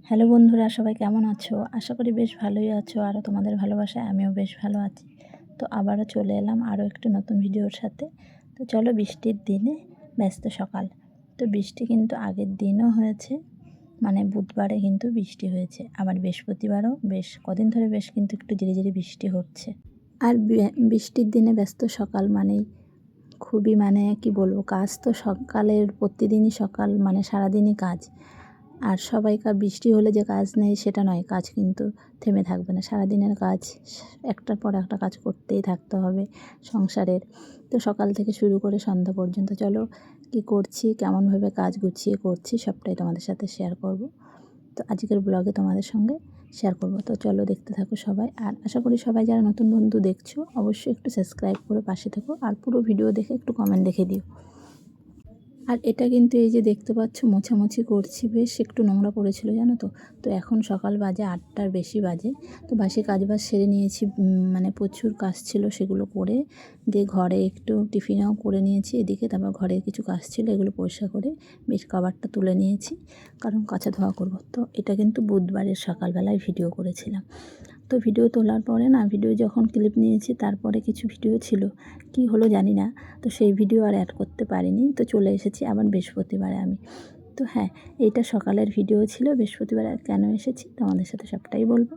Hello বন্ধুরা, সবাই কেমন আছো? আশা করি বেশ ভালোই আছো। আর তোমাদের ভালোবাসায় আমিও বেশ ভালো আছি। তো আবারও চলে এলাম আরও একটু নতুন ভিডিওর সাথে। তো চলো, বৃষ্টির দিনে ব্যস্ত সকাল। তো বৃষ্টি কিন্তু আগের দিনও হয়েছে, মানে বুধবারে কিন্তু বৃষ্টি হয়েছে, আবার বৃহস্পতিবারও বেশ কদিন ধরে বেশ কিন্তু একটু ঝিরিঝিরি বৃষ্টি হচ্ছে। আর বৃষ্টির দিনে ব্যস্ত সকাল মানেই খুবই, মানে কি বলবো, কাজ তো সকালের প্রতিদিনই সকাল, মানে সারাদিনই কাজ। আর সবাইকার বৃষ্টি হলে যে কাজ নেই সেটা নয়, কাজ কিন্তু থেমে থাকবে না। সারাদিনের কাজ, একটার পর একটা কাজ করতেই থাকতে হবে সংসারের। তো সকাল থেকে শুরু করে সন্ধ্যা পর্যন্ত চলো কি করছি, কেমনভাবে কাজ গুছিয়ে করছি, সবটাই তোমাদের সাথে শেয়ার করব। তো আজকের ব্লগে তোমাদের সঙ্গে শেয়ার করব। তো চলো দেখতে থাকো সবাই। আর আশা করি সবাই যারা নতুন বন্ধু দেখছো অবশ্যই একটু সাবস্ক্রাইব করে পাশে থেকো, আর পুরো ভিডিও দেখে একটু কমেন্ট লিখে দিও। আর এটা কিন্তু এই যে দেখতে পাচ্ছ মোছামুছি করছি, বেশ একটু নোংরা পড়েছিল জানো তো। তো এখন সকাল বাজে 8টার বেশি বাজে। তো বাসি কাজবাজ সেরে নিয়েছি, মানে প্রচুর কাজ ছিল সেগুলো করে দিয়ে ঘরে একটু টিফিনও করে নিয়েছি এদিকে। তারপর ঘরে কিছু কাজ ছিল, এগুলো পরিষ্কার করে বেশ কভারটা তুলে নিয়েছি, কারণ কাঁচা ধোয়া করবো। তো এটা কিন্তু বুধবারের সকালবেলায় ভিডিও করেছিলাম। তো ভিডিও তোলার পরে না, ভিডিও যখন ক্লিপ নিয়েছি তারপরে কিছু ভিডিও ছিল, কি হলো জানি না, তো সেই ভিডিও আর অ্যাড করতে পারিনি। তো চলে এসেছি আবার বৃহস্পতিবারে আমি। তো হ্যাঁ, এইটা সকালের ভিডিও ছিল। বৃহস্পতিবারে কেন এসেছি তোমাদের সাথে সবটাই বলবো।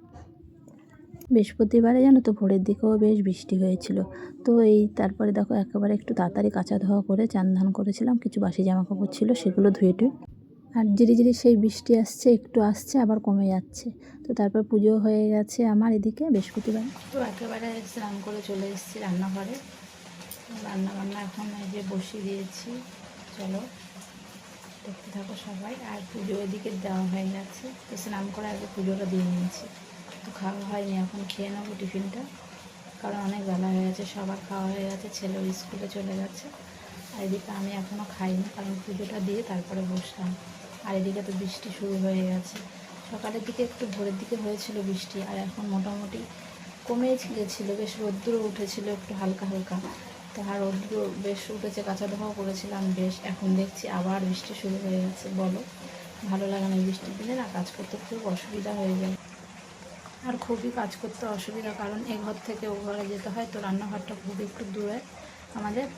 বৃহস্পতিবারে জানো তো ভোরের দিকেও বেশ বৃষ্টি হয়েছিল। তো এই তারপরে দেখো একেবারে একটু তাড়াতাড়ি কাঁচা ধোয়া করে চান ধান করেছিলাম, কিছু বাসি জামা কাপড় ছিল সেগুলো ধুয়ে টুয়ে। আর ঝিরিঝিরি সেই বৃষ্টি আসছে, একটু আসছে আবার কমে যাচ্ছে। তো তারপর পুজো হয়ে গেছে আমার এদিকে বৃহস্পতিবার। তো একেবারে স্নান করে চলে এসেছি রান্নাঘরে। রান্নাবান্না এখন এই যে বসিয়ে দিয়েছি, চলো দেখতে থাকো সবাই। আর পুজো এদিকে দেওয়া হয়ে গেছে, তো স্নান করে আগে পুজোটা দিয়ে নিয়েছি। তো খাওয়া হয়নি, এখন খেয়ে নেবো টিফিনটা, কারণ অনেক বেলা হয়ে গেছে, সবার খাওয়া হয়ে গেছে, ছেলেও স্কুলে চলে গেছে। আর এদিকে আমি এখনও খাইনি, কারণ পুজোটা দিয়ে তারপরে বসলাম। আর এদিকে তো বৃষ্টি শুরু হয়ে গেছে। সকালের দিকে একটু ভোরের দিকে হয়েছিল বৃষ্টি, আর এখন মোটামুটি কমে গেছিলো, বেশ রোদ্দুরও উঠেছিল একটু হালকা হালকা। তো আর রোদ্দুর বেশ উঠেছে, কাঁচা ধোয়াও করেছিলাম বেশ। এখন দেখছি আবার বৃষ্টি শুরু হয়ে গেছে। বলো, ভালো লাগে না বৃষ্টির দিনে না, কাজ করতে খুব অসুবিধা হয়ে যায়। আর খুবই কাজ করতে অসুবিধা, কারণ এ ঘর থেকে ও ঘরে যেতে হয়। তো রান্নাঘরটা খুবই একটু দূরে আমাদের।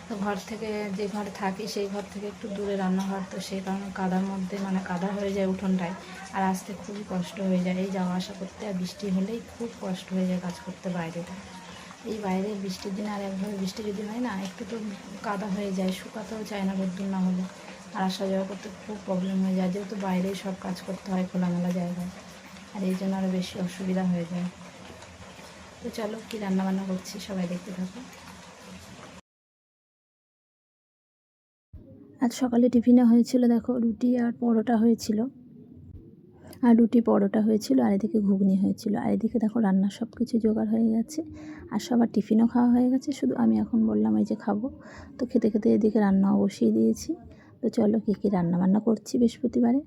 তো ঘর থেকে, যে ঘরে থাকি সেই ঘর থেকে একটু দূরে রান্নাঘর, তো সেই কারণে কাদার মধ্যে, মানে কাদা হয়ে যায় উঠোনটায়, আর আসতে খুবই কষ্ট হয়ে যায় এই যাওয়া আসা করতে। আর বৃষ্টি হলেই খুব কষ্ট হয়ে যায় কাজ করতে বাইরেটা। এই বাইরে বৃষ্টির দিনে আর একভাবে বৃষ্টি যদি হয় না, একটু তো কাদা হয়ে যায়, শুকাতেও চায় না রোদ্দুর না হলে। আর আসা যাওয়া করতে খুব প্রবলেম হয়ে যায়, যেহেতু বাইরেই সব কাজ করতে হয় খোলামেলা জায়গায়। আর এই জন্য আরও বেশি অসুবিধা হয়ে যায়। তো চলো কী রান্নাবান্না করছি সবাই দেখতে থাকো। আজ সকালে টিফিনে হয়েছিল দেখো রুটি আর পরোটা হয়েছিল, আর রুটি পরোটা হয়েছিল, আর এদিকে ঘুগনি হয়েছিল। আর এদিকে দেখো রান্নার সব কিছু জোগাড় হয়ে গেছে, আর সবার টিফিনও খাওয়া হয়ে গেছে। শুধু আমি এখন বললাম এই যে খাবো। তো খেতে খেতে এদিকে রান্নাও বসিয়ে দিয়েছি। তো চলো কী কী রান্নাবান্না করছি বৃহস্পতিবারে।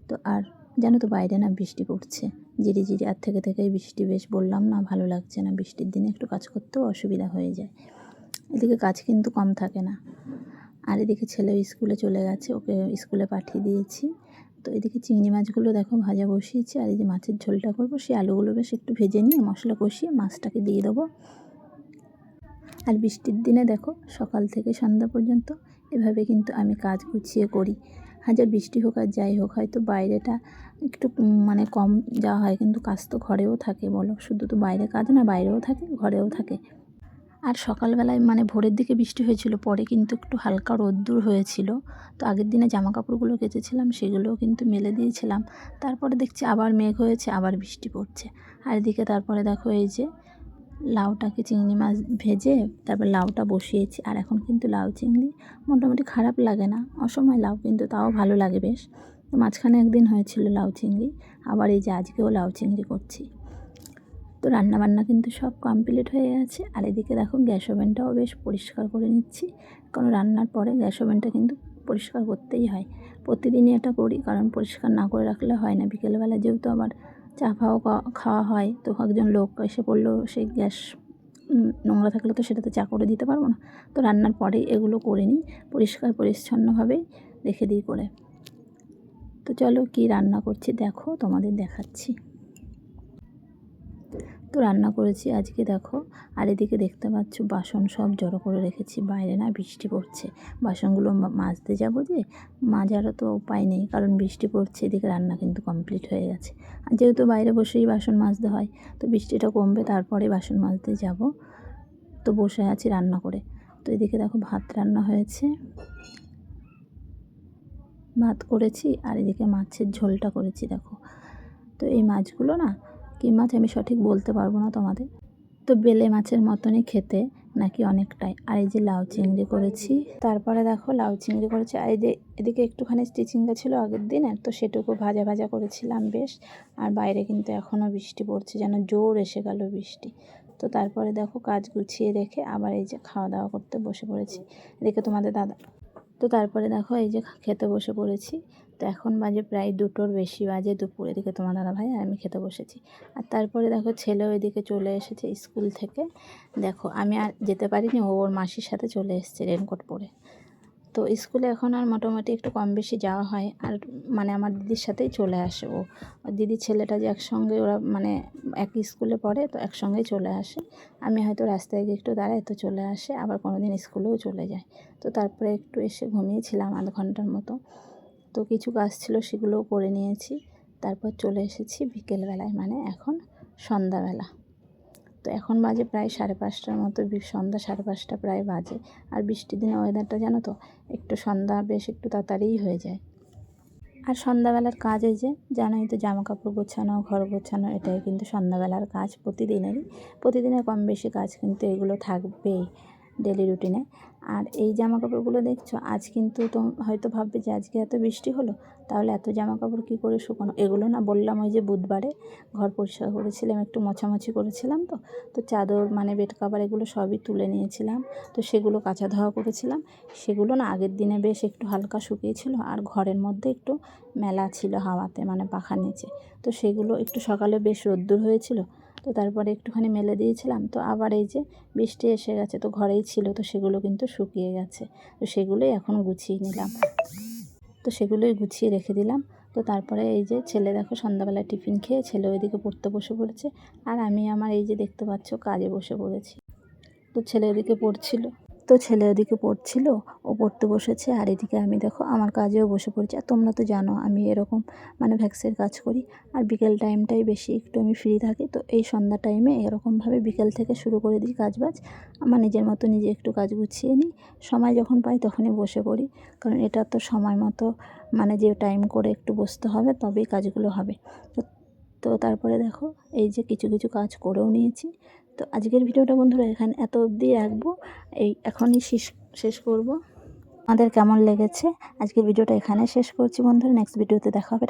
তো আর জানো তো বাইরে না বৃষ্টি পড়ছে ঝিরিঝিরি, আর থেকে থেকেই বৃষ্টি, বেশ বললাম না ভালো লাগছে না। বৃষ্টির দিনে একটু কাজ করতেও অসুবিধা হয়ে যায়। এদিকে কাজ কিন্তু কম থাকে না। আর এদিকে ছেলেও স্কুলে চলে গেছে, ওকে স্কুলে পাঠিয়ে দিয়েছি। তো এদিকে চিংড়ি মাছগুলো দেখো ভাজা বসিয়েছি, আর এই যে মাছের ঝোলটা করবো, সেই আলুগুলো বেশ একটু ভেজে নিয়ে মশলা কষিয়ে মাছটাকে দিয়ে দেবো। আর বৃষ্টির দিনে দেখো সকাল থেকে সন্ধ্যা পর্যন্ত এভাবে কিন্তু আমি কাজ গুছিয়ে করি। হাজার বৃষ্টি হোক আর যাই হোক, হয়তো বাইরেটা একটু মানে কম যাওয়া হয়, কিন্তু কাজ তো ঘরেও থাকে। বলো, শুধু তো বাইরে কাজ না, বাইরেও থাকে ঘরেও থাকে। আর সকালবেলায় মানে ভোরের দিকে বৃষ্টি হয়েছিল, পরে কিন্তু একটু হালকা রোদ্দুর হয়েছিল। তো আগের দিনে জামা কাপড়গুলো কেচেছিলাম সেগুলোও কিন্তু মেলে দিয়েছিলাম। তারপরে দেখছি আবার মেঘ হয়েছে, আবার বৃষ্টি পড়ছে। আর এদিকে তারপরে দেখো এই যে লাউটাকে, চিংড়ি মাছ ভেজে তারপর লাউটা বসিয়েছি। আর এখন কিন্তু লাউ চিংড়ি মোটামুটি খারাপ লাগে না, অসময় লাউ কিন্তু তাও ভালো লাগে বেশ। তো মাঝখানে একদিন হয়েছিল লাউ চিংড়ি, আবার এই যে আজকেও লাউ চিংড়ি করছি। তো রান্নাবান্না কিন্তু সব কমপ্লিট হয়ে গেছে। আর এদিকে দেখো গ্যাস ওভেনটাও বেশ পরিষ্কার করে নিচ্ছি, কারণ রান্নার পরে গ্যাস ওভেনটা কিন্তু পরিষ্কার করতেই হয়। প্রতিদিনই এটা করি, কারণ পরিষ্কার না করে রাখলে হয় না। বিকেলবেলা যেহেতু আবার চা ফাও খাওয়া হয়, তো একজন লোক এসে পড়লেও সেই গ্যাস নোংরা থাকলে তো সেটাতে চা করে দিতে পারবো না। তো রান্নার পরেই এগুলো করে নিই, পরিষ্কার পরিচ্ছন্নভাবেই রেখে দিই করে। তো চলো কি রান্না করছি দেখো, তোমাদের দেখাচ্ছি। তো রান্না করেছি আজকে দেখো, আর এদিকে দেখতে পাচ্ছ বাসন সব জড়ো করে রেখেছি। বাইরে না বৃষ্টি পড়ছে, বাসনগুলো মাজতে যাবো যে মাজারও তো উপায় নেই, কারণ বৃষ্টি পড়ছে। এদিকে রান্না কিন্তু কমপ্লিট হয়ে গেছে। আর যেহেতু বাইরে বসেই বাসন মাজতে হয়, তো বৃষ্টিটা কমবে তারপরে বাসন মাজতে যাব। তো বসে আছি রান্না করে। তো এদিকে দেখো ভাত রান্না হয়েছে, ভাত করেছি, আর এদিকে মাছের ঝোলটা করেছি দেখো। তো এই মাছগুলো না কী মাছ আমি সঠিক বলতে পারবো না তোমাদের। তো বেলে মাছের মতনই খেতে নাকি অনেকটাই। আর এই যে লাউ চিংড়ি করেছি, তারপরে দেখো লাউ চিংড়ি করেছি। আর এদিকে একটুখানি চিচিঙ্গা ছিল আগের দিনের, তো সেটুকু ভাজা ভাজা করেছিলাম বেশ। আর বাইরে কিন্তু এখনও বৃষ্টি পড়ছে, যেন জোর এসে গেল বৃষ্টি। তো তারপরে দেখো কাজ গুছিয়ে রেখে আবার এই যে খাওয়া দাওয়া করতে বসে পড়েছি। এদিকে তোমাদের দাদা, তো তারপরে দেখো এই যে খেতে বসে পড়েছি। তো এখন বাজে প্রায় 2টোর বেশি বাজে দুপুর। এদিকে তোমার দাদা ভাই আর আমি খেতে বসেছি। আর তারপরে দেখো ছেলেও এদিকে চলে এসেছে স্কুল থেকে। দেখো আমি আর যেতে পারিনি, ওর মাসির সাথে চলে এসেছে রেনকোট পরে। তো স্কুলে এখন আর মোটামুটি একটু কম বেশি যাওয়া হয়। আর মানে আমার দিদির সাথেই চলে আসে ও, দিদির ছেলেটা যে একসঙ্গে, ওরা মানে একই স্কুলে পড়ে, তো একসঙ্গেই চলে আসে। আমি হয়তো রাস্তায় গিয়ে একটু দাঁড়াই, তো চলে আসে, আবার কোনো দিন স্কুলেও চলে যায়। তো তারপরে একটু এসে ঘুমিয়েছিলাম আধ ঘন্টার মতো। তো কিছু কাজ ছিল সেগুলোও করে নিয়েছি। তারপর চলে এসেছি বিকেলবেলায়, মানে এখন সন্ধ্যাবেলা। তো এখন বাজে প্রায় 5:30টার মতো, সন্ধ্যা 5:30 প্রায় বাজে। আর বৃষ্টির দিনে ওয়েদারটা জানো তো, একটু সন্ধ্যা বেশ একটু তাড়াতাড়িই হয়ে যায়। আর সন্ধ্যাবেলার কাজ এই যে জানোই তো, জামা কাপড় গোছানো, ঘর গোছানো, এটাই কিন্তু সন্ধ্যাবেলার কাজ প্রতিদিনের কম বেশি কাজ কিন্তু এগুলো থাকবেই ডেলি রুটিনে। আর এই জামা কাপড়গুলো দেখছো, আজ কিন্তু তো হয়তো ভাববে যে আজকে এত বৃষ্টি হলো, তাহলে এত জামা কাপড় কী করে শুকানো। এগুলো না বললাম ওই যে বুধবারে ঘর পরিষ্কার করেছিলাম, একটু মোছামুছি করেছিলাম। তো চাদর মানে বেড কাভার এগুলো সবই তুলে নিয়েছিলাম। তো সেগুলো কাচা ধোয়া করেছিলাম। সেগুলো না আগের দিনে বেশ একটু হালকা শুকিয়েছিল, আর ঘরের মধ্যে একটু মেলা ছিল হাওয়াতে, মানে পাখার নিচে। তো সেগুলো একটু সকালে বেশ রোদ্দুর হয়েছিল, তো তারপরে একটুখানি মেলে দিয়েছিলাম। তো আবার এই যে বৃষ্টি এসে গেছে, তো ঘরেই ছিল, তো সেগুলো কিন্তু শুকিয়ে গেছে। তো সেগুলোই এখন গুছিয়ে নিলাম, তো সেগুলোই গুছিয়ে রেখে দিলাম। তো তারপরে এই যে ছেলে দেখো সন্ধ্যাবেলা টিফিন খেয়ে ছেলে ওইদিকে পড়তে বসে পড়েছে, আর আমি আমার এই যে দেখতে পাচ্ছ কাজে বসে পড়েছি। তো ছেলে ওদিকে পড়ছিল, ও পড়তে বসেছে, আর এদিকে আমি দেখো আমার কাজেও বসে পড়েছি। আর তোমরা তো জানো আমি এরকম মানে ভ্যাক্সের কাজ করি, আর বিকেল টাইমটাই বেশি একটু আমি ফ্রি থাকি। তো এই সন্ধ্যা টাইমে এরকমভাবে বিকেল থেকে শুরু করে দিই কাজবাজ। আমার নিজের মতো নিজে একটু কাজ গুছিয়ে নিই, সময় যখন পাই তখনই বসে পড়ি, কারণ এটা তো সময় মতো মানে যে টাইম করে একটু বসতে হবে, তবেই কাজগুলো হবে। তো তারপরে দেখো এই যে কিছু কিছু কাজ করেও নিয়েছি। তো আজকের ভিডিওটা বন্ধুরা এখানে এত অবধি রাখবো, এই এখনই শেষ করব। আমাদের কেমন লেগেছে আজকের ভিডিওটা এখানে শেষ করছি বন্ধুরা, নেক্সট ভিডিওতে দেখা হবে।